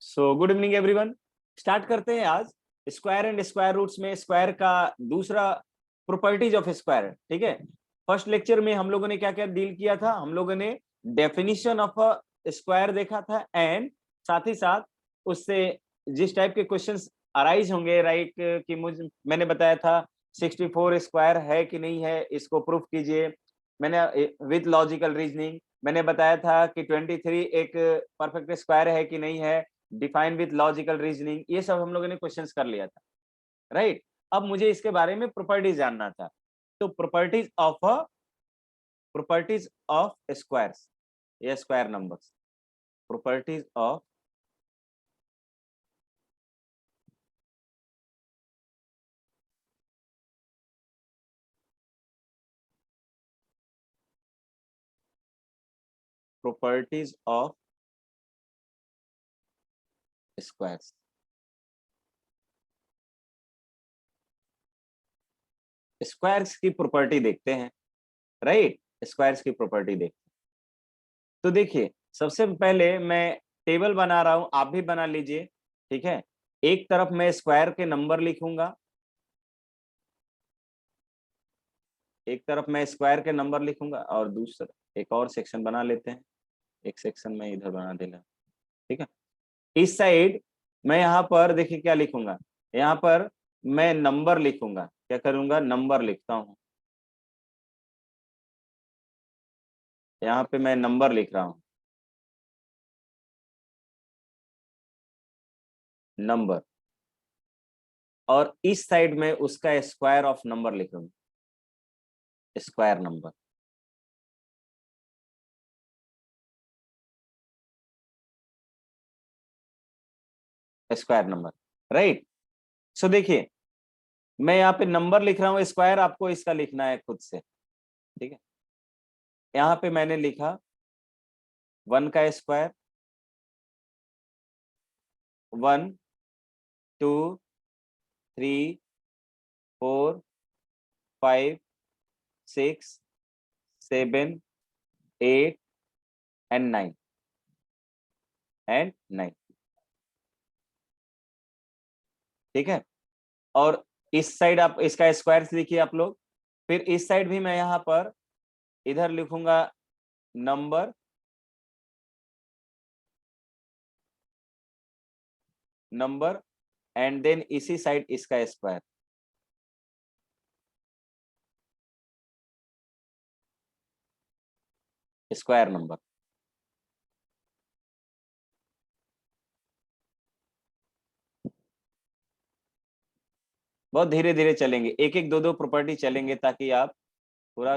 So good evening everyone. Start करते हैं आज स्क्वायर एंड स्क्वायर रूट्स में स्क्वायर का दूसरा प्रॉपर्टीज ऑफ स्क्वायर। ठीक है, फर्स्ट लेक्चर में हम लोगों ने क्या क्या डील किया था? हम लोगों ने डेफिनेशन ऑफ अ स्क्वायर देखा था एंड साथ ही साथ उससे जिस टाइप के क्वेश्चंस अराइज होंगे, राइट, कि मुझे मैंने बताया था 64 स्क्वायर है कि नहीं है, इसको प्रूफ कीजिए। मैंने विद लॉजिकल रीजनिंग मैंने बताया था कि 23 एक परफेक्ट स्क्वायर है कि नहीं है, डिफाइन विथ लॉजिकल रीजनिंग। ये सब हम लोगों ने क्वेश्चंस कर लिया था, राइट। अब मुझे इसके बारे में प्रॉपर्टीज जानना था। तो प्रॉपर्टीज ऑफ स्क्वायर्स या square numbers, properties of properties of squares. Squares की प्रॉपर्टी देखते हैं, राइट। स्क्वायर्स की प्रॉपर्टी देखते हैं। तो देखिए, सबसे पहले मैं टेबल बना रहा हूं, आप भी बना लीजिए। ठीक है, एक तरफ मैं स्क्वायर के नंबर लिखूंगा, एक तरफ मैं स्क्वायर के नंबर लिखूंगा और दूसरा एक और सेक्शन बना लेते हैं। एक सेक्शन में इधर बना देना। ठीक है, इस साइड मैं यहाँ पर देखिए क्या लिखूंगा, यहाँ पर मैं नंबर लिखूंगा। क्या करूंगा? नंबर लिखता हूँ। यहाँ पे मैं नंबर लिख रहा हूँ, नंबर। और इस साइड में उसका स्क्वायर ऑफ नंबर लिखूंगा, square number. Square number, right. So देखिए, मैं यहाँ पे नंबर लिख रहा हूँ, स्क्वायर आपको इसका लिखना है खुद से। ठीक है, यहाँ पे मैंने लिखा 1 का स्क्वायर, 1 2 3 4 5 6 7 8 एंड 9 ठीक है। और इस साइड आप इसका स्क्वायर लिखिए आप लोग। फिर इस साइड भी मैं यहाँ पर इधर लिखूंगा नंबर, नंबर एंड देन इसी साइड इसका स्क्वायर, स्क्वायर नंबर। बहुत धीरे धीरे चलेंगे, एक एक दो दो प्रॉपर्टी चलेंगे ताकि आप पूरा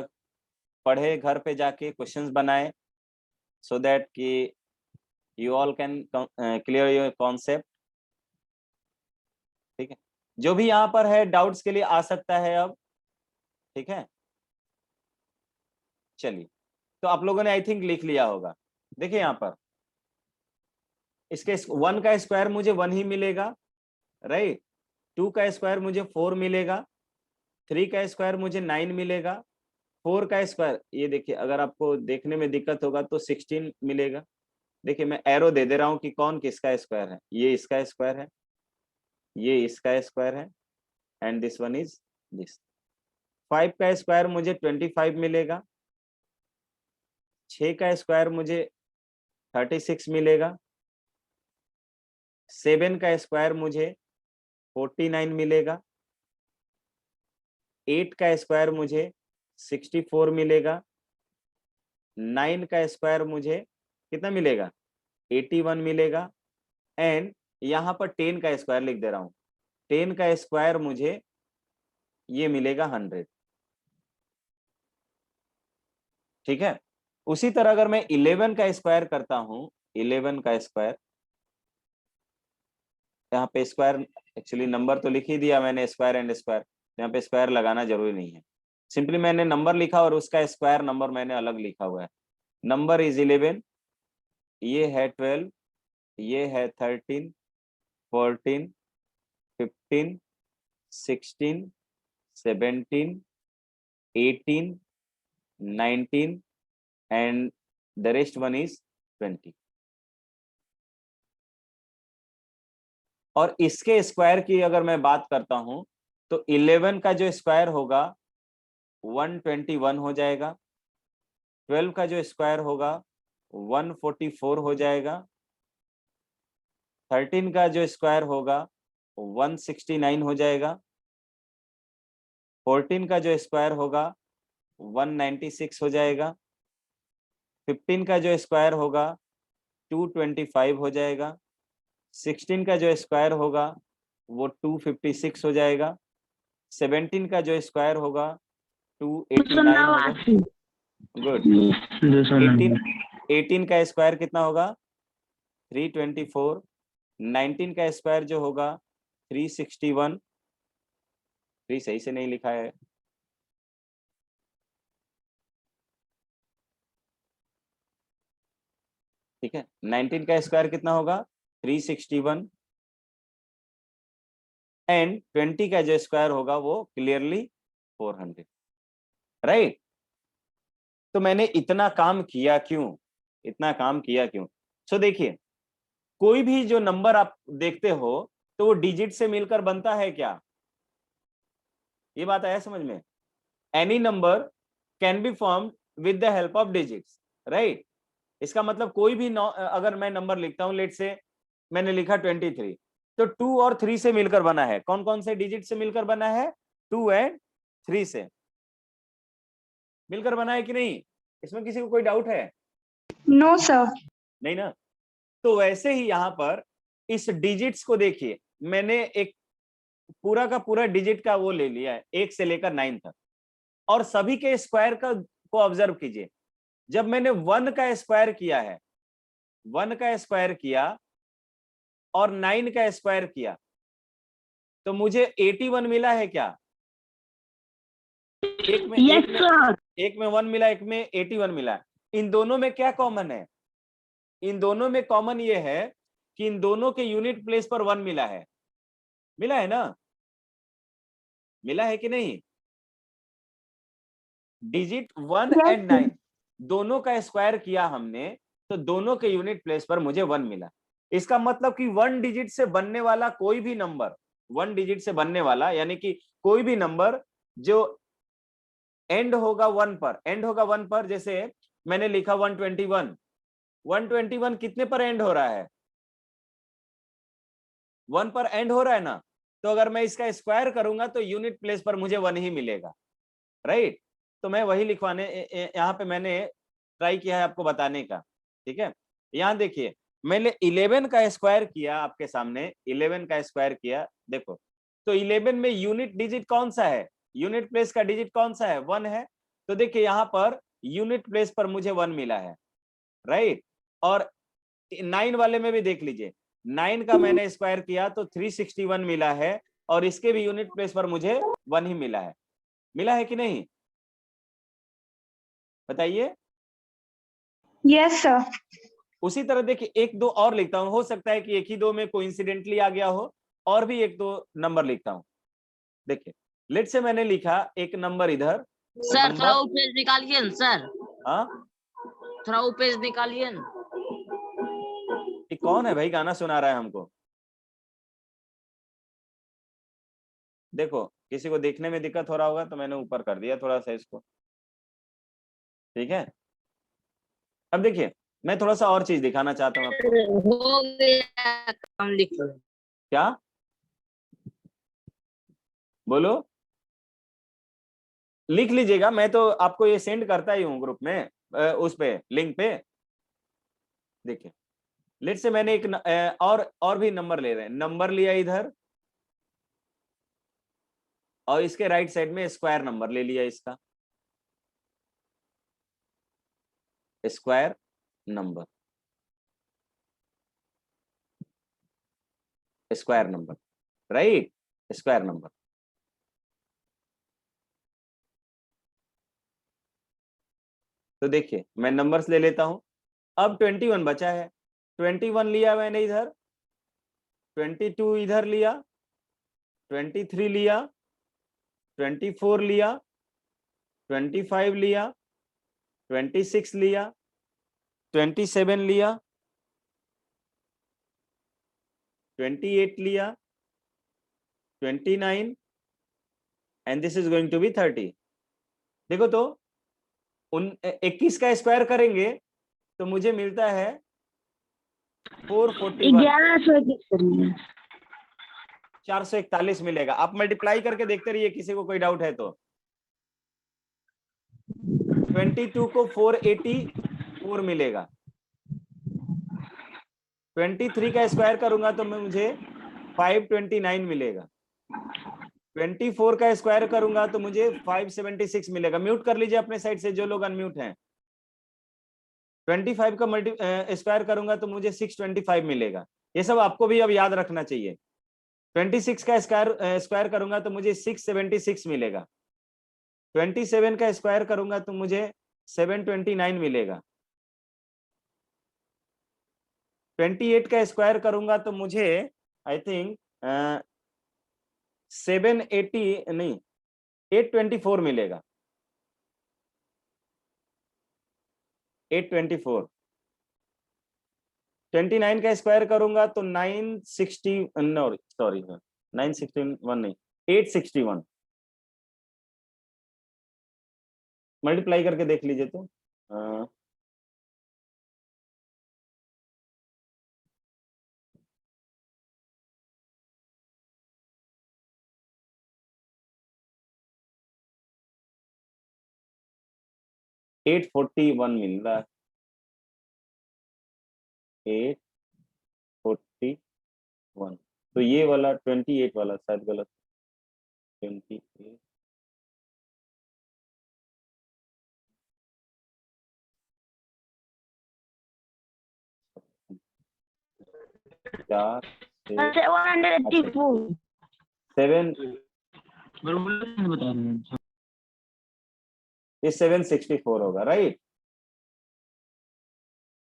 पढ़े, घर पे जाके क्वेश्चंस बनाए, सो दैट कि you all can clear your concept. ठीक है, जो भी यहाँ पर है डाउट्स के लिए आ सकता है अब। ठीक है, चलिए। तो आप लोगों ने आई थिंक लिख लिया होगा। देखिए यहाँ पर इसके 1 का स्क्वायर मुझे 1 ही मिलेगा, राइट। 2 का स्क्वायर मुझे 4 मिलेगा, 3 का स्क्वायर मुझे 9 मिलेगा, 4 का स्क्वायर, ये देखिए अगर आपको देखने में दिक्कत होगा तो 16 मिलेगा। देखिए मैं एरो दे दे रहा हूँ कि कौन किसका स्क्वायर है। ये इसका स्क्वायर है, ये इसका स्क्वायर है and this one is this. 5 का स्क्वायर मुझे 25 मिलेगा, 6 का स्क्वायर मुझे 36 मिलेगा, 7 का स्क्वायर मुझे 49 मिलेगा, 8 का स्क्वायर मुझे 64 मिलेगा, 9 का स्क्वायर मुझे कितना मिलेगा? 81 मिलेगा एंड यहाँ पर 10 का स्क्वायर लिख दे रहा हूँ, 10 का स्क्वायर मुझे ये मिलेगा 100। ठीक है, उसी तरह अगर मैं 11 का स्क्वायर करता हूँ, 11 का स्क्वायर, यहाँ पे स्क्वायर एक्चुअली नंबर तो लिख ही दिया मैंने, स्क्वायर एंड स्क्वायर, यहाँ पे स्क्वायर लगाना जरूरी नहीं है। सिंपली मैंने नंबर लिखा और उसका स्क्वायर नंबर मैंने अलग लिखा हुआ है। नंबर इज 11, ये है 12, ये है 13, 14, 15, 16, 17, 18, 19 and the rest one is 20। और इसके स्क्वायर की अगर मैं बात करता हूं तो 11 का जो स्क्वायर होगा 121 हो जाएगा, 12 का जो स्क्वायर होगा 144 हो जाएगा, 13 का जो स्क्वायर होगा 169 हो जाएगा, 14 का जो स्क्वायर होगा 196 हो जाएगा, 15 का जो स्क्वायर होगा 225 हो जाएगा, 16 का जो स्क्वायर होगा वो 256 हो जाएगा, 17 का जो स्क्वायर होगा 289 होगा। गुड। 18 का स्क्वायर कितना होगा 324, 19 का स्क्वायर जो होगा 361, 3 सही से नहीं लिखा है, ठीक है। 19 का स्क्वायर कितना होगा 361 एंड 20 का जो स्क्वायर होगा वो क्लियरली 400, राइट। तो मैंने इतना काम किया क्यों, इतना काम किया क्यों? सो देखिए, कोई भी जो नंबर आप देखते हो तो वो डिजिट से मिलकर बनता है क्या? ये बात आया समझ में? Any number can be formed with the help of digits, right. इसका मतलब कोई भी अगर मैं नंबर लिखता हूं, लेट से मैंने लिखा 23, तो 2 और 3 से मिलकर बना है। कौन कौन से डिजिट से मिलकर बना है? 2 एंड 3 से मिलकर बना है कि नहीं? इसमें किसी को कोई डाउट है? No sir. नहीं ना। तो वैसे ही यहां पर इस डिजिट्स को देखिए, मैंने एक पूरा का पूरा डिजिट का वो ले लिया है 1 से लेकर 9 तक, और सभी के स्क्वायर का को ऑब्जर्व कीजिए। जब मैंने 1 का स्क्वायर किया है, 1 का स्क्वायर किया और 9 का स्क्वायर किया, तो मुझे 81 मिला है क्या? एक में एक में 1 मिला, एक में 81 मिला। इन दोनों में क्या कॉमन है? इन दोनों में कॉमन ये है कि इन दोनों के यूनिट प्लेस पर 1 मिला है। मिला है ना? मिला है कि नहीं? डिजिट 1 एंड 9 दोनों का स्क्वायर किया हमने, तो दोनों के यूनिट प्लेस पर मुझे 1 मिला। इसका मतलब कि 1 डिजिट से बनने वाला कोई भी नंबर, 1 डिजिट से बनने वाला यानी कि कोई भी नंबर जो एंड होगा 1 पर, एंड होगा 1 पर, जैसे मैंने लिखा 121, 121 कितने पर एंड हो रहा है? 1 पर एंड हो रहा है ना। तो अगर मैं इसका स्क्वायर करूंगा तो यूनिट प्लेस पर मुझे 1 ही मिलेगा, राइट। तो मैं वही लिखवाने यहाँ पे मैंने ट्राई किया है आपको बताने का, ठीक है। यहाँ देखिए, मैंने 11 का स्क्वायर किया आपके सामने, 11 का स्क्वायर किया, देखो तो 11 में यूनिट डिजिट कौन सा है? यूनिट प्लेस का डिजिट कौन सा है? 1 है। तो देखिए यहाँ पर यूनिट प्लेस पर मुझे 1 मिला है, राइट। और 9 वाले में भी देख लीजिए, 9 का मैंने स्क्वायर किया तो 361 मिला है, और इसके भी यूनिट प्लेस पर मुझे 1 ही मिला है। मिला है कि नहीं? बताइए। Yes sir. उसी तरह देखिए, एक दो और लिखता हूं, हो सकता है कि एक ही दो में कोइंसिडेंटली आ गया हो, और भी एक दो नंबर लिखता हूं। देखिए, लेट से मैंने लिखा एक नंबर इधर, सर थोड़ा वो पेज निकालिए न सर, हाँ थोड़ा वो पेज निकालिए न। ये कौन है भाई गाना सुना रहा है हमको? देखो, किसी को देखने में दिक्कत हो रहा होगा तो मैंने ऊपर कर दिया थोड़ा सा इसको, ठीक है। अब देखिए, मैं थोड़ा सा और चीज दिखाना चाहता हूँ आपको। हो गया काम, लिख लो। क्या बोलो? लिख लीजिएगा, मैं तो आपको ये सेंड करता ही हूँ ग्रुप में, उस पे लिंक पे। देखिए, लेट से मैंने एक और भी नंबर ले रहे हैं, नंबर लिया इधर, और इसके राइट साइड में स्क्वायर नंबर ले लिया, इसका square number, square number, right, square number. तो देखिए, मैं नंबर्स ले लेता हूं। अब 21 बचा है, 21 लिया मैंने इधर, 22 इधर लिया, 23 लिया, 24 लिया, 25 लिया, 26 लिया, 27 लिया, 28 लिया, 29 and this is going to be 30। देखो तो 21 का स्क्वायर करेंगे तो मुझे मिलता है 441, 441 मिलेगा। आप मल्टीप्लाई करके देखते रहिए, किसी को कोई डाउट है तो। 22 को 484 मिलेगा। 23 का स्क्वायर करूंगा तो मैं मुझे 529 मिलेगा। 24 का स्क्वायर करूंगा तो मुझे 576 मिलेगा। म्यूट कर लीजिए अपने साइड से जो लोग अनम्यूट हैं। 25 का स्क्वायर करूंगा तो मुझे 625 मिलेगा। ये सब आपको भी अब याद रखना चाहिए। 26 का स्क्वायर करूंगा तो मुझे 676 मिलेगा। 27 का स्क्वायर करूंगा तो मुझे 729 मिलेगा। 28 का स्क्वायर करूंगा तो मुझे आई थिंक 780 नहीं 824 मिलेगा। 824। 29 का स्क्वायर करूंगा तो 961 नहीं 861। मल्टीप्लाई करके देख लीजिए तो 841 मिल रहा है। 841 तो ये वाला 28 वाला शायद गलत। 28 4 7 ये 764 होगा, राइट।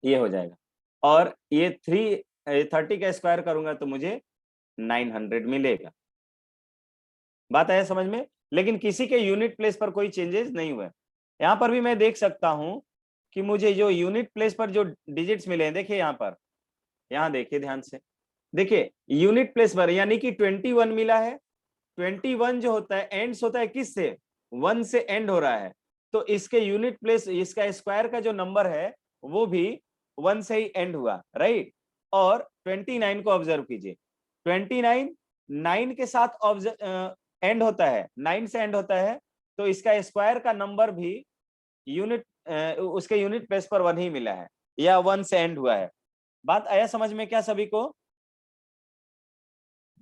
ये हो जाएगा। और ये 30 का स्क्वायर करूंगा तो मुझे 900 मिलेगा। बात आया समझ में? लेकिन किसी के यूनिट प्लेस पर कोई चेंजेस नहीं हुए। यहां पर भी मैं देख सकता हूं कि मुझे जो यूनिट प्लेस पर जो डिजिट्स मिले हैं, देखिए यहां पर, यहां देखिए ध्यान से, देखिए यूनिट प्लेस पर यानी कि 21 मिला है। 21 जो होता है एंड्स होता है किस से? 1 से एंड हो रहा है। तो इसके यूनिट प्लेस, इसका स्क्वायर का जो नंबर है वो भी 1 से ही एंड हुआ, राइट। और 29 को ऑब्जर्व कीजिए। 29 9 के साथ एंड होता है, 9 से एंड होता है। तो इसका स्क्वायर का नंबर भी यूनिट उसके यूनिट प्लेस पर 1 ही मिला है या 1 से एंड हुआ है। बात आया समझ में क्या सभी को?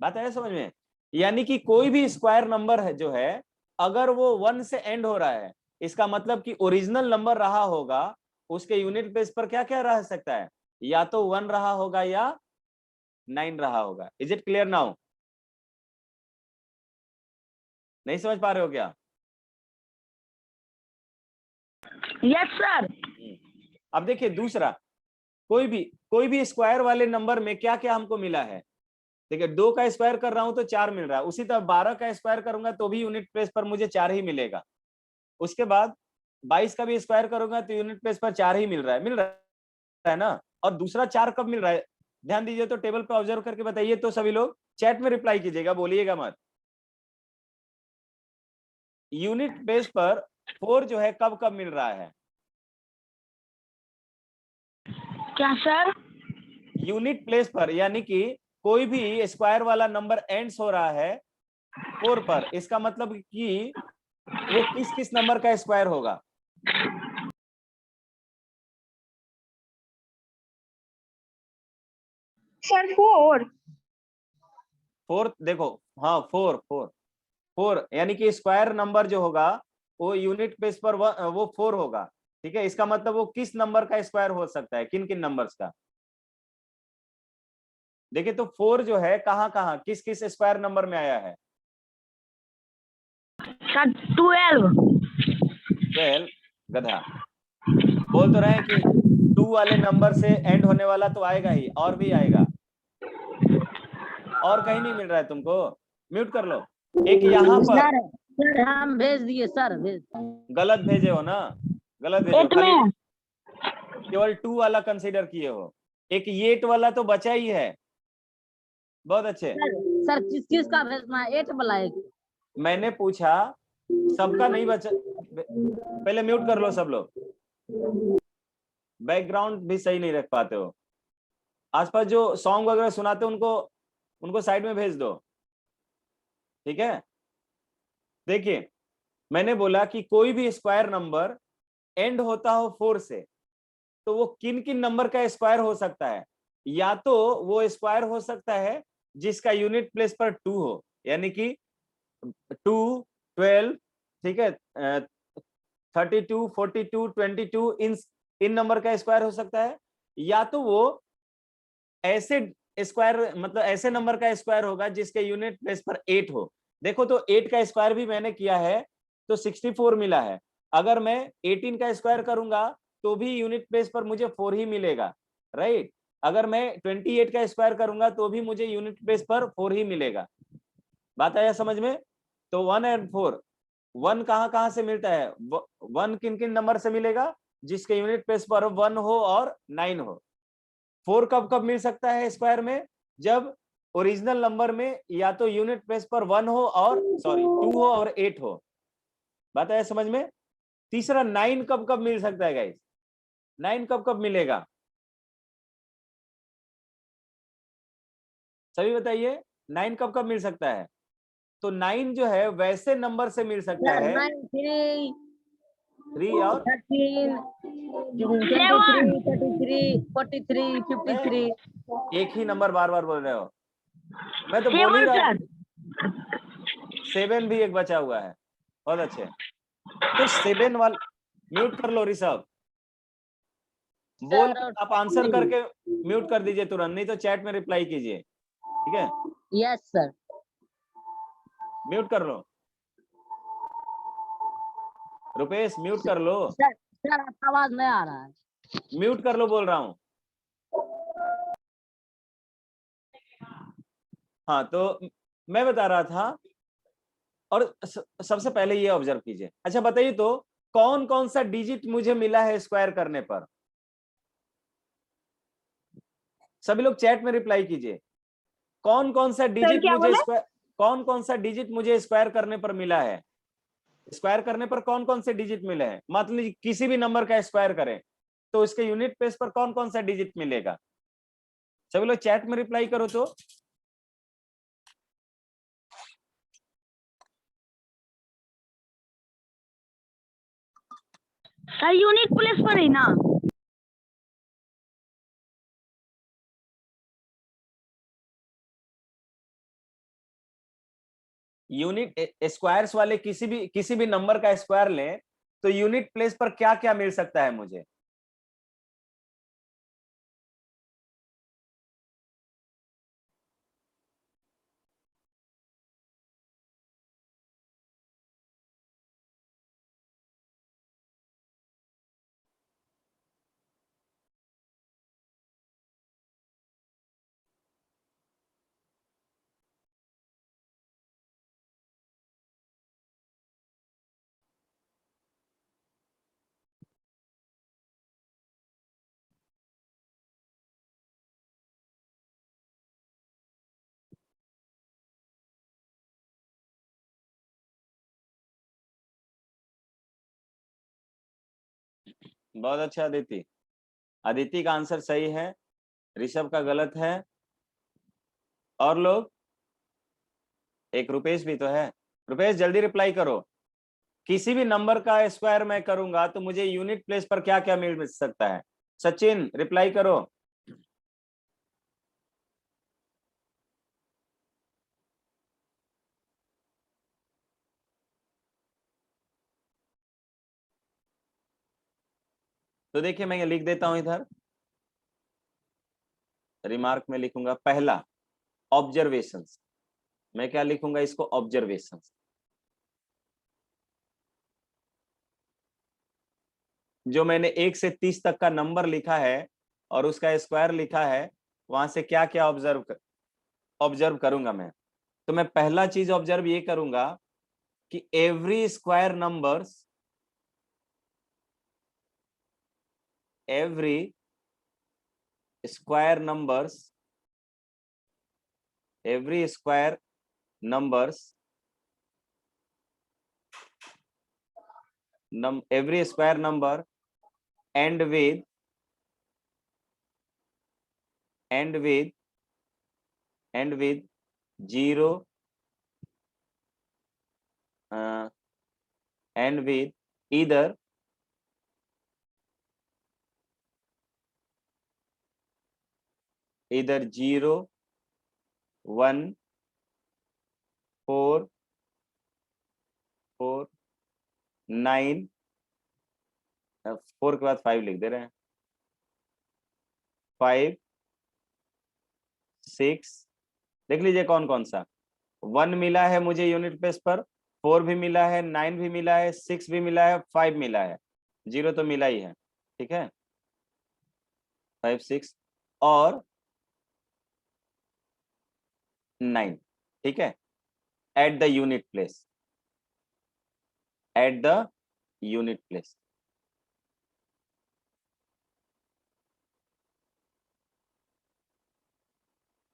बात आया समझ में? यानी कि कोई भी स्क्वायर नंबर है जो है, अगर वो 1 से एंड हो रहा है, इसका मतलब कि ओरिजिनल नंबर रहा होगा, उसके यूनिट प्लेस पर क्या क्या रह सकता है? या तो 1 रहा होगा या 9 रहा होगा। Is it clear now? नहीं समझ पा रहे हो क्या? Yes sir. अब देखिए दूसरा, कोई भी स्क्वायर वाले नंबर में क्या क्या हमको मिला है। देखिए 2 का स्क्वायर कर रहा हूं तो 4 मिल रहा है। उसी तरह 12 का स्क्वायर करूंगा तो भी यूनिट प्लेस पर मुझे 4 ही मिलेगा। उसके बाद 22 का भी स्क्वायर करूंगा तो यूनिट प्लेस पर 4 ही मिल रहा है ना। और दूसरा 4 कब मिल रहा है? ध्यान दीजिए तो टेबल पे ऑब्जर्व करके बताइए तो सभी लोग। चैट में रिप्लाई कीजिएगा, बोलिएगा मत। यूनिट प्लेस पर 4 जो है कब कब मिल रहा है? क्या सर? यूनिट प्लेस पर यानी कि कोई भी स्क्वायर वाला नंबर एंड्स हो रहा है 4 पर, इसका मतलब कि वो किस किस नंबर का स्क्वायर होगा? सर 4। 4 देखो, हाँ 4 यानी कि स्क्वायर नंबर जो होगा वो यूनिट प्लेस पर वो 4 होगा। ठीक है, इसका मतलब वो किस नंबर का स्क्वायर हो सकता है, किन किन नंबर्स का? देखिए तो 4 जो है कहाँ कहाँ किस किस स्क्वायर नंबर में आया है? सर 12। 12 गधा बोल तो रहे हैं कि 2 वाले नंबर से एंड होने वाला तो आएगा ही, और भी आएगा। और कहीं नहीं मिल रहा है तुमको? म्यूट कर लो। एक यहाँ पर सर हम भेज दिए सर, भेज। गलत भेजे हो ना, गलत भेजे हो, खाली केवल 2 वाला कंसीडर किए हो। एक येट वाला तो बचा ही है। बहुत अच्छे। सर किस किस का भेजना है? 8 वाला एक। मैंने पूछा, सबका नहीं बचा। पहले म्यूट कर लो सब लोग, बैकग्राउंड भी सही नहीं रख पाते हो। आसपास जो सॉन्ग वगैरह सुनाते हो उनको साइड में भेज दो, ठीक है। देखिए, मैंने बोला कि कोई भी स्क्वायर नंबर एंड होता हो 4 से, तो वो किन किन नंबर का स्क्वायर हो सकता है। या तो वो स्क्वायर हो सकता है जिसका यूनिट प्लेस पर 2 हो, यानी कि 2, 12, ठीक है, 32, 42, 22, इन नंबर का स्क्वायर हो सकता है। या तो वो ऐसे स्क्वायर, मतलब ऐसे नंबर का स्क्वायर होगा जिसके यूनिट प्लेस पर 8 हो। देखो तो 8 का स्क्वायर भी मैंने किया है तो 64 मिला है। अगर मैं 18 का स्क्वायर करूंगा तो भी यूनिट प्लेस पर मुझे 4 ही मिलेगा, राइट। अगर मैं 28 का स्क्वायर करूंगा तो भी मुझे यूनिट प्लेस पर 4 ही मिलेगा। बात आया समझ में? तो 1 एंड 4, 1 कहां कहां से मिलता है? 1 किन किन नंबर से मिलेगा? जिसके यूनिट प्लेस पर 1 हो और 9 हो। 4 कब कब मिल सकता है स्क्वायर में? जब ओरिजिनल नंबर में या तो यूनिट प्लेस पर 1 हो और 2 हो और 8 हो। बात आया समझ में? तीसरा 9 कब कब मिल सकता है गाइस? 9 कब कब मिलेगा? सभी बताइए, 9 कब कब मिल सकता है? तो 9 जो है वैसे नंबर से मिल सकता सर है 9, 3, 3 और 13, 23, 33, 43, 53, एक ही नंबर बार बार बोल रहे हो। मैं तो बोल ही 7 रहा हूं, सर। 7 भी एक बचा हुआ है। बहुत अच्छे। तो 7 वाला म्यूट कर लो ऋषभ, बोल सर आप आंसर करके म्यूट कर दीजिए तुरंत, नहीं तो चैट में रिप्लाई कीजिए, ठीक है। Yes sir. म्यूट कर लो, रुपेश म्यूट कर लो, सर सर आपका आवाज नहीं आ रहा है। म्यूट कर लो बोल रहा हूं। हाँ, तो मैं बता रहा था, और सबसे पहले ये ऑब्जर्व कीजिए। अच्छा बताइए तो, कौन कौन सा डिजिट मुझे मिला है स्क्वायर करने पर? सभी लोग चैट में रिप्लाई कीजिए। कौन कौन सा डिजिट क्या मुझे बोले? स्क्वायर, कौन कौन सा डिजिट मुझे स्क्वायर करने पर मिला है? स्क्वायर करने पर कौन कौन से डिजिट मिले हैं? मान लीजिए किसी भी नंबर का स्क्वायर करें तो इसके यूनिट प्लेस पर कौन कौन सा डिजिट मिलेगा? सभी लोग चैट में रिप्लाई करो तो। सर यूनिट प्लेस पर है ना। यूनिट स्क्वायर्स वाले किसी भी नंबर का स्क्वायर लें तो यूनिट प्लेस पर क्या क्या मिल सकता है मुझे? बहुत अच्छा अदिति, अदिति का आंसर सही है, ऋषभ का गलत है। और लोग? एक रुपेश भी तो है। रुपेश जल्दी रिप्लाई करो। किसी भी नंबर का स्क्वायर मैं करूंगा तो मुझे यूनिट प्लेस पर क्या क्या मिल सकता है? सचिन रिप्लाई करो। तो देखिए, मैं ये लिख देता हूं इधर, रिमार्क में लिखूंगा पहला ऑब्जर्वेशंस। मैं क्या लिखूंगा इसको? ऑब्जर्वेशंस। जो मैंने 1 से 30 तक का नंबर लिखा है और उसका स्क्वायर लिखा है, वहां से क्या क्या ऑब्जर्व करूंगा मैं। तो मैं पहला चीज ऑब्जर्व ये करूंगा कि every square numbers, every square numbers every square numbers every square number end with 0 end with either 0, 1, 4, 9, 4 के बाद 5 लिख दे रहे हैं, 5, 6, देख लीजिए कौन कौन सा। 1 मिला है मुझे यूनिट प्लेस पर, 4 भी मिला है, 9 भी मिला है, 6 भी मिला है, 5 मिला है, 0 तो मिला ही है, ठीक है, 5, 6 और 9, ठीक है, at the unit place, at the unit place.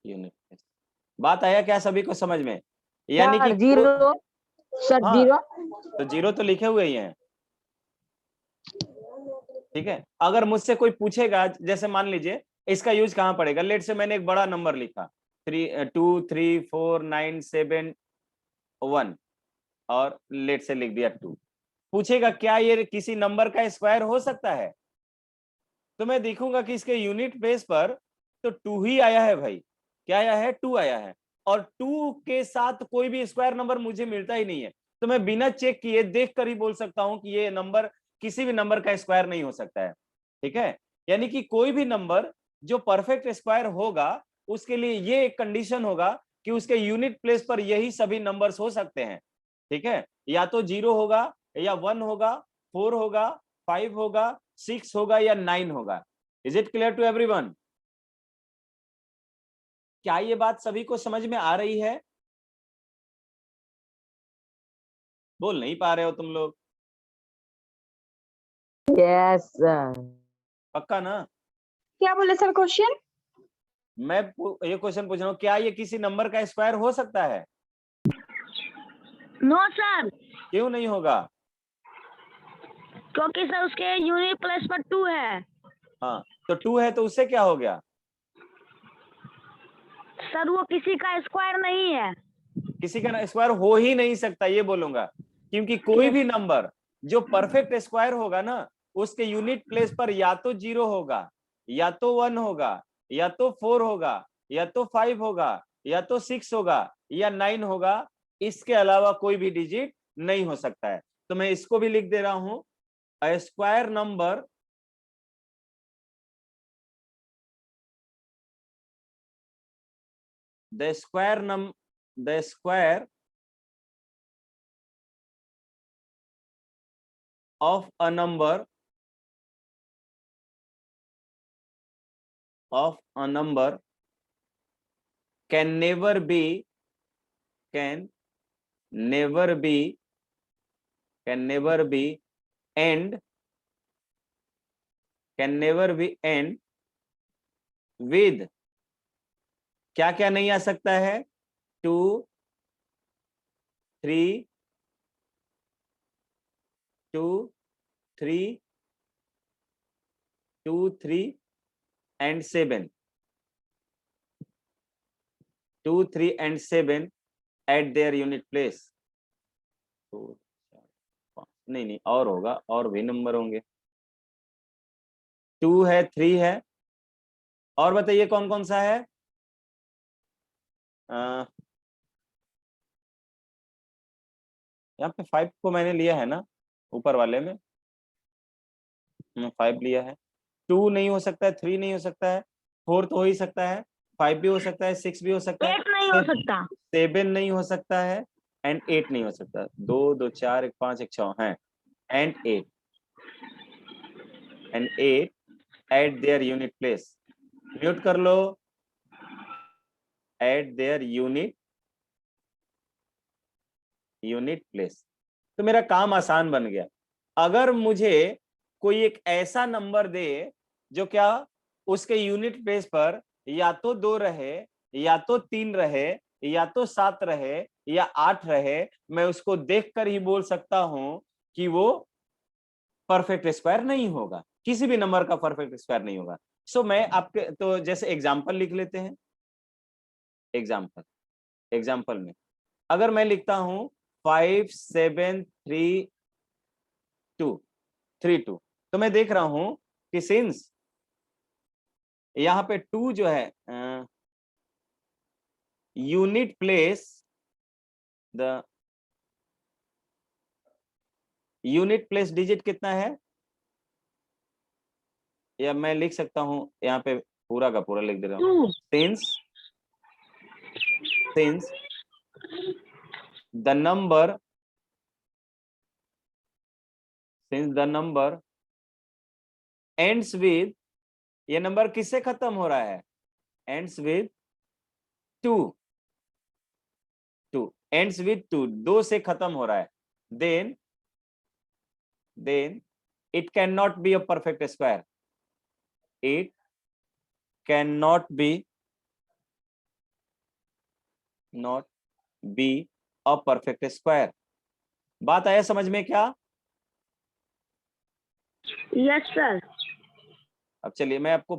Unit place, बात आया क्या सभी को समझ में? यानी कि जीरो सर, हाँ, जीरो तो 0 तो लिखे हुए ही हैं, ठीक है। अगर मुझसे कोई पूछेगा, जैसे मान लीजिए इसका यूज कहाँ पड़ेगा, लेट से मैंने एक बड़ा नंबर लिखा 2, 3, 4, 9, 7, 1 और लेट से लिख दिया 2, पूछेगा क्या ये किसी नंबर का स्क्वायर हो सकता है, तो मैं देखूंगा कि इसके यूनिट प्लेस पर तो 2 ही आया है भाई, क्या आया है, 2 आया है, और 2 के साथ कोई भी स्क्वायर नंबर मुझे मिलता ही नहीं है, तो मैं बिना चेक किए देख कर ही बोल सकता हूं कि ये नंबर किसी भी नंबर का स्क्वायर नहीं हो सकता है, ठीक है। यानी कि कोई भी नंबर जो परफेक्ट स्क्वायर होगा उसके लिए ये एक कंडीशन होगा कि उसके यूनिट प्लेस पर यही सभी नंबर्स हो सकते हैं, ठीक है, या तो 0 होगा या 1 होगा, 4 होगा, 5 होगा, 6 होगा या 9 होगा। Is it clear to everyone? क्या ये बात सभी को समझ में आ रही है? बोल नहीं पा रहे हो तुम लोग? Yes sir. पक्का ना? क्या बोले सर क्वेश्चन? मैं ये क्वेश्चन पूछ रहा हूँ, क्या ये किसी नंबर का स्क्वायर हो सकता है? नो सर, क्यों नहीं होगा? क्योंकि सर उसके यूनिट प्लेस पर 2 है। हाँ, तो 2 है तो उससे क्या हो गया? सर वो किसी का स्क्वायर नहीं है। किसी का स्क्वायर हो ही नहीं सकता, ये बोलूंगा, क्योंकि कोई भी नंबर जो परफेक्ट स्क्वायर होगा ना उसके यूनिट प्लेस पर या तो 0 होगा, या तो 1 होगा, या तो 4 होगा, या तो 5 होगा, या तो 6 होगा, या 9 होगा, इसके अलावा कोई भी डिजिट नहीं हो सकता है। तो मैं इसको भी लिख दे रहा हूं, a square number the square of a number can never be and with क्या क्या नहीं आ सकता है, 2, 3, 2, 3, 2, 3 and 7, 2, 3 and 7 at their unit place। तो नहीं और होगा, और भी नंबर होंगे, 2 है, 3 है, और बताइए कौन कौन सा है? यहाँ पे 5 को मैंने लिया है ना, ऊपर वाले में 5 लिया है। 2 नहीं हो सकता है, 3 नहीं हो सकता है, 4 तो हो ही सकता है, 5 भी हो सकता है, 6 भी हो सकता है, 8 नहीं हो सकता, 7 नहीं हो सकता है, एंड 8 नहीं हो सकता। 2, 2, 4, 1, 5, 1, 6 है, and 8 eight there unit place. Mute कर लो, एट देयर यूनिट प्लेस। तो मेरा काम आसान बन गया। अगर मुझे कोई एक ऐसा नंबर दे जो क्या उसके यूनिट प्लेस पर या तो 2 रहे या तो 3 रहे, या तो 7 रहे, या 8 रहे, मैं उसको देखकर ही बोल सकता हूं कि वो परफेक्ट स्क्वायर नहीं होगा, किसी भी नंबर का परफेक्ट स्क्वायर नहीं होगा। सो मैं आपके तो जैसे एग्जांपल लिख लेते हैं। एग्जांपल में अगर मैं लिखता हूं 5 7 3 2 3 2, तो मैं देख रहा हूं कि सिंस यहाँ पे 2 जो है unit place the unit place digit कितना है, या मैं लिख सकता हूं यहाँ पे पूरा का पूरा लिख दे रहा हूँ। 2 since the number ends with, ये नंबर किससे खत्म हो रहा है, एंड्स विद 2, एंड्स विद 2, 2 से खत्म हो रहा है, then it can not be a perfect square, it can not be a perfect square. बात आया समझ में क्या? Yes sir. अब चलिए मैं आपको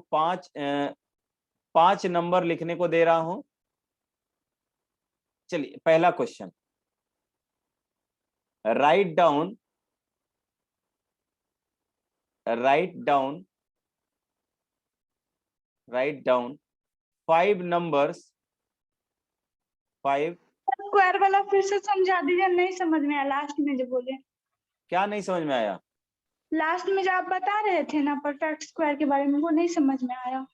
5 नंबर लिखने को दे रहा हूं। चलिए पहला question, write down 5 numbers, 5। Square वाला फिर से समझा दीजिए, नहीं समझ में आया लास्ट में जो बोले। क्या नहीं समझ में आया? लास्ट में जो आप बता रहे थे ना परफेक्ट स्क्वायर के बारे में, वो नहीं समझ में आया।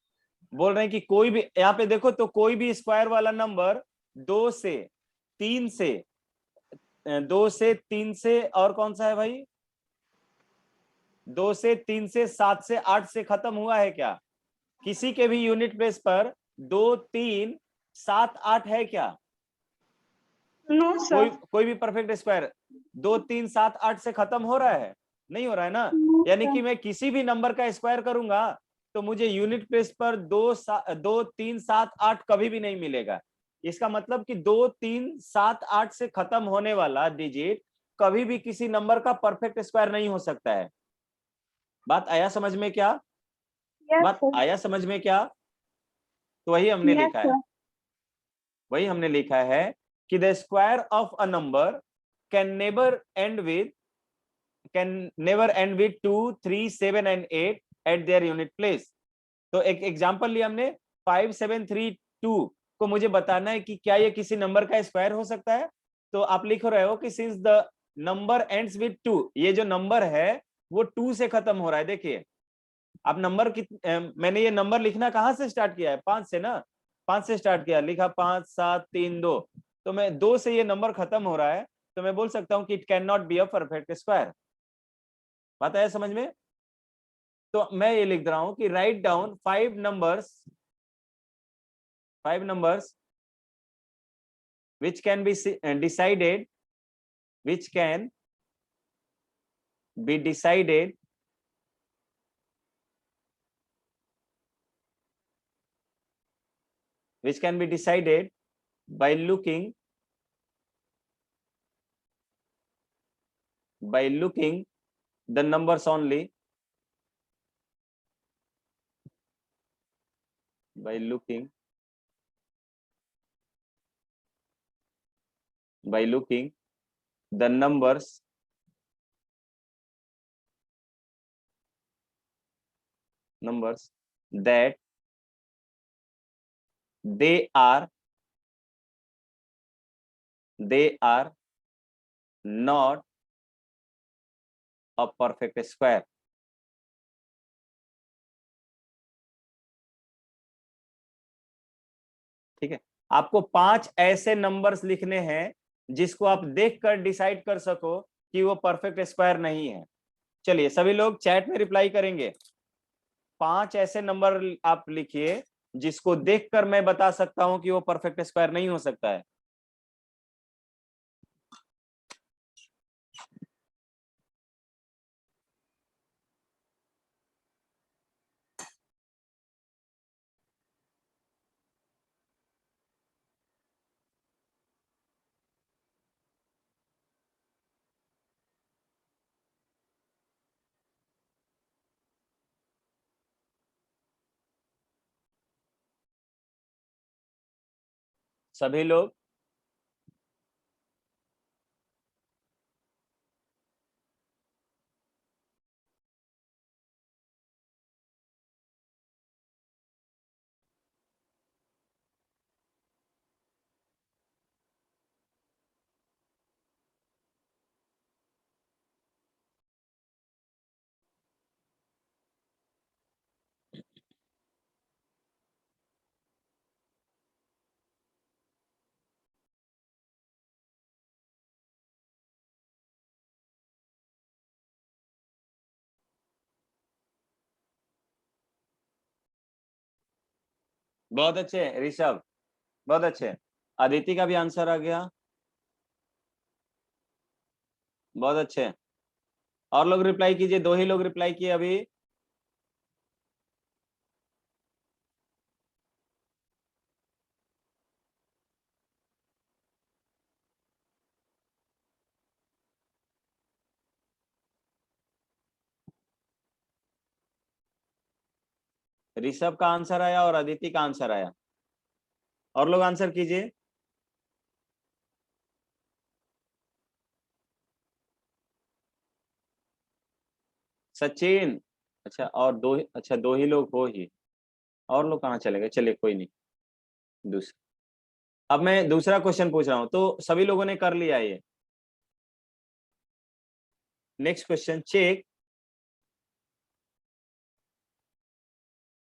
बोल रहे हैं कि कोई भी, यहाँ पे देखो तो कोई भी स्क्वायर वाला नंबर 2 से 3 से 2 से 3 से और कौन सा है भाई, 2 से 3 से 7 से 8 से खत्म हुआ है क्या? किसी के भी यूनिट प्लेस पर 2 3 7 8 है क्या? No sir. कोई भी परफेक्ट स्क्वायर 2 3 7 8 से खत्म हो रहा है? नहीं हो रहा है ना। नो यानी सर। कि मैं किसी भी नंबर का स्क्वायर करूंगा तो मुझे यूनिट प्लेस पर 2 3 7 8 कभी भी नहीं मिलेगा। इसका मतलब कि 2 3 7 8 से खत्म होने वाला डिजिट कभी भी किसी नंबर का परफेक्ट स्क्वायर नहीं हो सकता है। बात आया समझ में क्या? यस बात सर। आया समझ में क्या? तो वही हमने यस लिखा है, सर। वही हमने लिखा है कि the square of a number can never and with 2 3 7 and 8 eight there unit place. तो एक एग्जांपल लिया हमने 5 7 3 2 को, मुझे बताना है कि क्या ये किसी नंबर का स्क्वायर हो सकता है। तो आप लिख रहे हो कि since the number ends with 2, ये जो नंबर है वो 2 से खत्म हो रहा है। देखिए आप नंबर मैंने ये नंबर लिखना कहां से स्टार्ट किया है, 5 से ना, 5 से स्टार्ट किया, लिखा 5 7 3 2, तो मैं 2 से ये नंबर खत्म हो रहा है, तो मैं बोल सकता हूं कि it can not be a perfect square. बात है समझ में? तो मैं ये लिख रहा हूं कि write down 5 numbers which can be decided which can be decided by looking the numbers only, by looking the numbers that they are not a perfect square। ठीक है, आपको 5 ऐसे नंबर्स लिखने हैं जिसको आप देखकर डिसाइड कर सको कि वो परफेक्ट स्क्वायर नहीं है। चलिए सभी लोग चैट में रिप्लाई करेंगे। 5 ऐसे नंबर आप लिखिए जिसको देखकर मैं बता सकता हूं कि वो परफेक्ट स्क्वायर नहीं हो सकता है। सभी लोग? बहुत अच्छे ऋषभ, बहुत अच्छे। अदिति का भी आंसर आ गया, बहुत अच्छे। और लोग रिप्लाई कीजिए, 2 ही लोग रिप्लाई किए अभी। ऋषभ का आंसर आया और अदिति का आंसर आया। और लोग आंसर कीजिए। सचिन, अच्छा, और 2, अच्छा 2 ही लोग हो ही, और लोग कहाँ चले गए? चलिए कोई नहीं। दूसरा, अब मैं दूसरा क्वेश्चन पूछ रहा हूं, तो सभी लोगों ने कर लिया ये। Next question,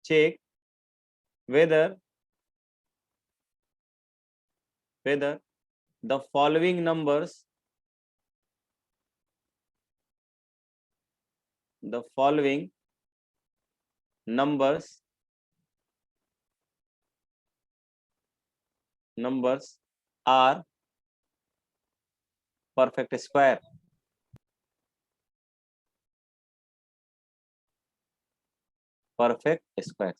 check whether the following numbers are perfect square. Perfect square.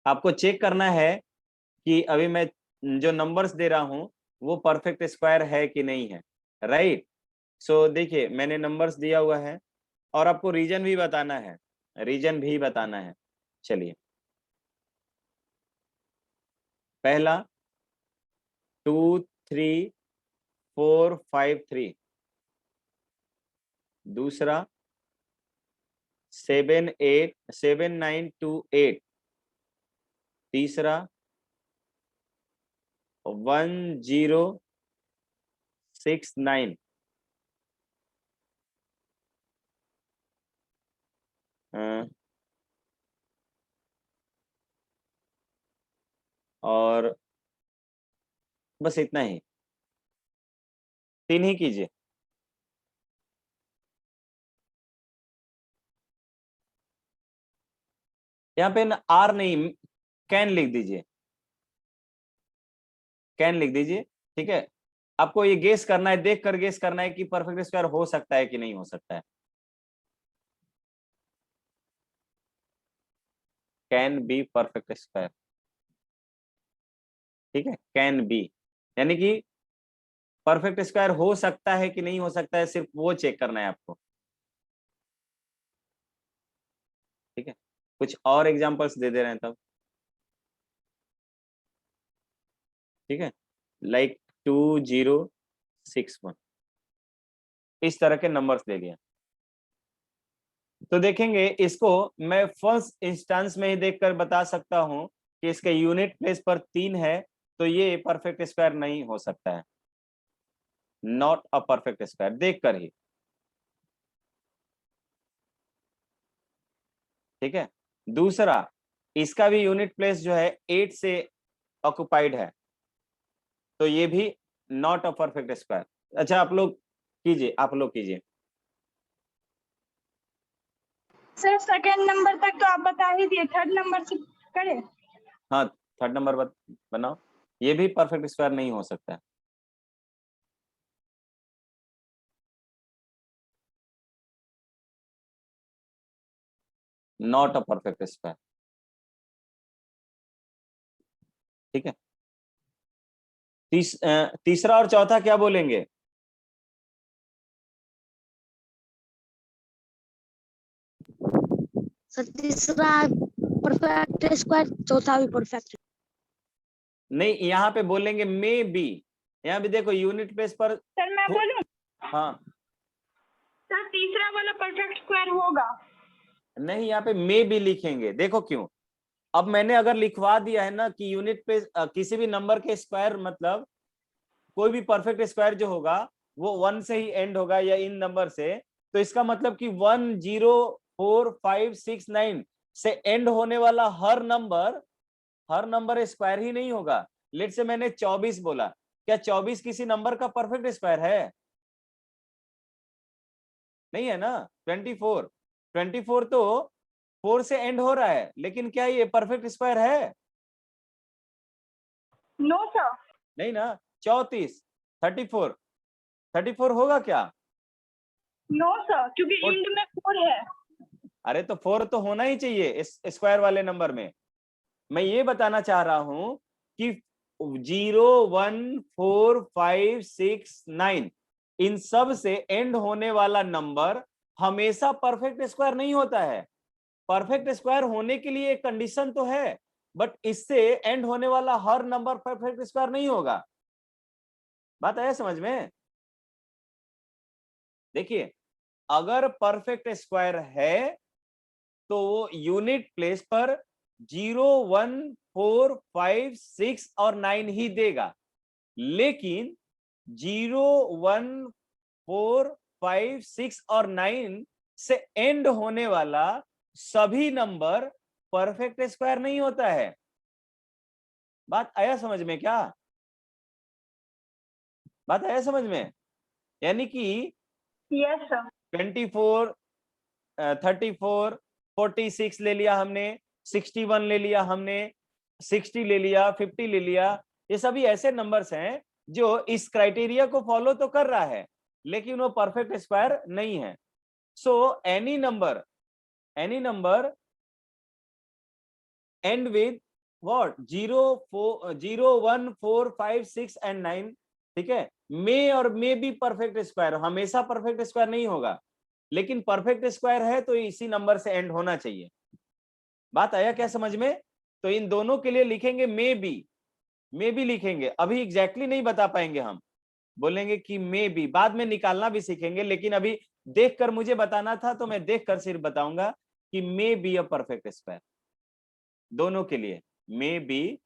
आपको चेक करना है कि अभी मैं जो नंबर्स दे रहा हूं वो परफेक्ट स्क्वायर है कि नहीं है, राइट? सो देखिए, मैंने नंबर्स दिया हुआ है और आपको रीजन भी बताना है, चलिए, पहला 2 3 4 5 3, दूसरा 7 9 2 8, तीसरा 1 0 6 9, और बस इतना ही, 3 ही कीजिए। यहाँ पे आर नहीं, कैन लिख दीजिए, ठीक है? आपको ये गेस करना है, देख कर गेस करना है कि परफेक्ट स्क्वायर हो सकता है कि नहीं हो सकता है। कैन बी परफेक्ट स्क्वायर, ठीक है? कैन बी यानी कि परफेक्ट स्क्वायर हो सकता है कि नहीं हो सकता है, सिर्फ वो चेक करना है आपको, ठीक है? कुछ और एग्जांपल्स दे रहे हैं तब, ठीक है? लाइक 2 0 6 1, इस तरह के नंबर्स दे दिया। तो देखेंगे, इसको मैं फर्स्ट इंस्टेंस में ही देखकर बता सकता हूं कि इसके यूनिट प्लेस पर 3 है, तो ये परफेक्ट स्क्वायर नहीं हो सकता है, नॉट अ परफेक्ट स्क्वायर, देखकर ही, ठीक है? दूसरा, इसका भी यूनिट प्लेस जो है 8 से ऑक्युपाइड है, तो ये भी नॉट अ परफेक्ट स्क्वायर। अच्छा, आप लोग कीजिए। सर सेकंड नंबर तक तो आप बता ही दिए, थर्ड नंबर से करें? हाँ, थर्ड नंबर बनाओ, ये भी परफेक्ट स्क्वायर नहीं हो सकता है। नॉट अ परफेक्ट स्क्वायर, ठीक है? तीसरा और चौथा क्या बोलेंगे? सर तीसरा परफेक्ट स्क्वायर, चौथा भी परफेक्ट। नहीं, यहाँ पे बोलेंगे मे बी। यहाँ भी देखो यूनिट प्लेस पर। सर मैं बोलूं? हाँ, सर तीसरा वाला परफेक्ट स्क्वायर होगा। नहीं, यहाँ पे मे बी लिखेंगे, देखो क्यों। अब मैंने अगर लिखवा दिया है ना कि यूनिट प्लेस किसी भी नंबर के स्क्वायर, मतलब कोई भी परफेक्ट स्क्वायर जो होगा वो 1 से ही एंड होगा या इन नंबर से, तो इसका मतलब कि 1 0 4 5 6 9 से एंड होने वाला हर नंबर स्क्वायर ही नहीं होगा। लेट से मैंने 24 बोला, क्या 24 किसी नंबर का परफेक्ट स्क्वायर है? नहीं है ना। 24 तो 4 से एंड हो रहा है, लेकिन क्या ये परफेक्ट स्क्वायर है? No sir. नहीं ना। 34 होगा क्या? नो सर, क्योंकि और- इंड में 4 है। अरे तो 4 तो होना ही चाहिए इस स्क्वायर वाले नंबर में। मैं ये बताना चाह रहा हूं कि 0 1 4 5 6 9 इन सब से एंड होने वाला नंबर हमेशा परफेक्ट स्क्वायर नहीं होता है। परफेक्ट स्क्वायर होने के लिए एक कंडीशन तो है, बट इससे एंड होने वाला हर नंबर परफेक्ट स्क्वायर नहीं होगा। बात आया समझ में? देखिए, अगर परफेक्ट स्क्वायर है तो वो यूनिट प्लेस पर 0 1 4 5 6 और 9 ही देगा। लेकिन 0 1 4 5 6 और 9 से एंड होने वाला सभी नंबर परफेक्ट स्क्वायर नहीं होता है। बात आया समझ में क्या? बात आया समझ में? यानी कि यस सर। 24 34 46 ले लिया हमने, 61 ले लिया हमने, 60 ले लिया, 50 ले लिया, ये सभी ऐसे नंबर्स हैं जो इस क्राइटेरिया को फॉलो तो कर रहा है, लेकिन वो परफेक्ट स्क्वायर नहीं है। So any number and with what 0 1 4 5 6 and 9, ठीक है। मे और मे बी परफेक्ट स्क्वायर, हमेशा परफेक्ट स्क्वायर नहीं होगा, लेकिन परफेक्ट स्क्वायर है तो इसी नंबर से एंड होना चाहिए। बात आया क्या समझ में? तो इन दोनों के लिए लिखेंगे मे बी लिखेंगे। अभी एग्जैक्टली नहीं बता पाएंगे हम, बोलेंगे कि मे बी, बाद में निकालना भी सीखेंगे, लेकिन अभी देखकर मुझे बताना था तो मैं देखकर सिर्फ बताऊंगा कि may be a perfect square. दोनों के लिए may be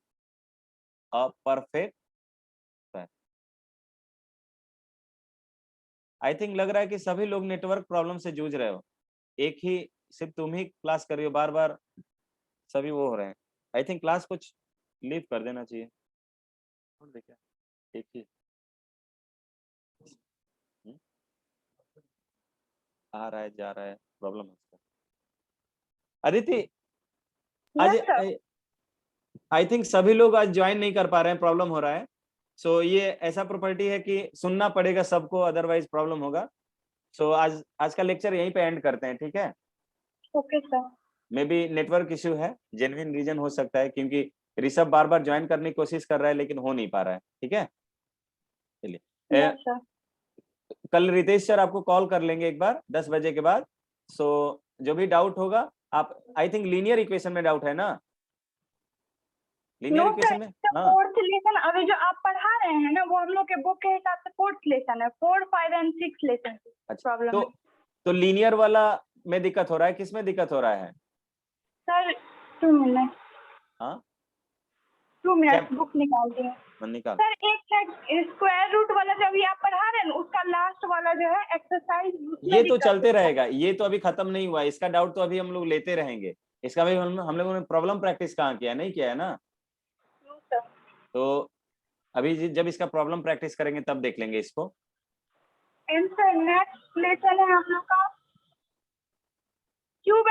a perfect square. I think लग रहा है कि सभी लोग नेटवर्क प्रॉब्लम से जूझ रहे हो। एक ही सिर्फ तुम ही क्लास कर रही हो, बार बार सभी वो हो रहे हैं। आई थिंक क्लास कुछ लीव कर देना चाहिए। देखिए एक ही आ रहा है जा रहा है, प्रॉब्लम है। अदिति आज यस सर। आई थिंक सभी लोग आज ज्वाइन नहीं कर पा रहे हैं, प्रॉब्लम हो रहा है। सो ये ऐसा प्रॉपर्टी है कि सुनना पड़ेगा सबको, अदरवाइज प्रॉब्लम होगा। सो आज का लेक्चर यहीं पे एंड करते हैं, ठीक है। Okay sir. May be network issue है, जेन्युइन रीजन हो सकता है, क्योंकि ऋषभ बार बार ज्वाइन करने की कोशिश कर रहा है लेकिन हो नहीं पा रहा है, ठीक है। चलिए यस सर। कल रितेश सर आपको कॉल कर लेंगे एक बार 10 बजे के बाद। सो जो भी डाउट होगा, आप आई थिंक लीनियर इक्वेशन में डाउट है ना? लीनियर नो इक्वेशन में सर, हाँ। फोर्थ लेसन अभी जो आप पढ़ा रहे हैं ना, वो हम लोग के बुक के हिसाब से फोर्थ लेसन है। 4 5 एंड 6 लेसन अच्छा, प्रॉब्लम है तो लीनियर वाला में दिक्कत हो रहा है, किस में दिक्कत हो रहा है? सर। 2 मिनट, हाँ 2 मिनट बुक निकालती हूँ। निकाल। सर एक है स्क्वायर रूट वाला जो अभी आप पढ़ा रहे हैं ना, उसका लास्ट वाला जो है एक्सरसाइज, ये तो चलते रहेगा, ये तो अभी खत्म नहीं हुआ, इसका डाउट तो अभी हम लोग लेते रहेंगे। इसका भी हम लोगों ने प्रॉब्लम प्रैक्टिस कहाँ किया, नहीं किया है ना। तो अभी जब इसका प्रॉब्लम प्रैक्टिस करेंगे तब देख लेंगे इसको। नेक्स्ट लेसन है हम लोग का क्यूब